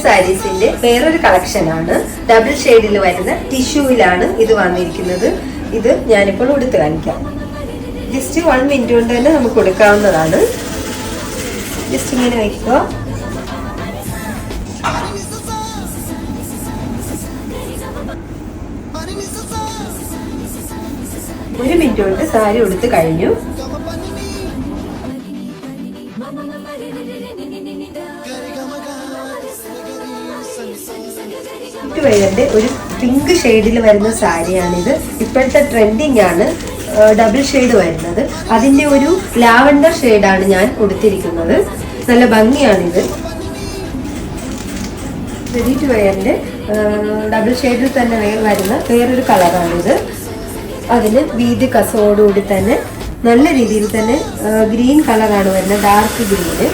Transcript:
സാരീസിന്റെ വേറൊരു കളക്ഷനാണ്. ഡബിൾ ഷെയ്ഡിൽ വരുന്ന ടിഷ്യൂവിലാണ് ഇത് വന്നിരിക്കുന്നത്. ഇത് ഞാനിപ്പോൾ ഉടുത്ത് കാണിക്കാം. ജസ്റ്റ് 1 മിനിറ്റ് കൊണ്ട് തന്നെ നമുക്ക് കൊടുക്കാവുന്നതാണ്. ജസ്റ്റ് ഇങ്ങനെ വയ്ക്കുക. ഒരു മിനിറ്റ് കൊണ്ട് സാരി ഉടുത്ത് കഴിഞ്ഞു. വേറെ ഒരു പിങ്ക് ഷെയ്ഡിൽ വരുന്ന സാരിയാണിത്. ഇപ്പോഴത്തെ ട്രെൻഡിങ് ആണ് ഡബിൾ ഷെയ്ഡ് വരുന്നത്. അതിന്റെ ഒരു ലാവൻഡർ ഷെയ്ഡാണ് ഞാൻ ഉടുത്തിരിക്കുന്നത്. നല്ല ഭംഗിയാണിത്. റെഡി ടു വെയറിന്റെ ഡബിൾ ഷെയ്ഡിൽ തന്നെ വരുന്ന വേറൊരു കളറാണിത്. അതിന് വീതി കസോടുകൂടി തന്നെ നല്ല രീതിയിൽ തന്നെ ഗ്രീൻ കളറാണ് വരുന്നത്, ഡാർക്ക് ഗ്രീന്.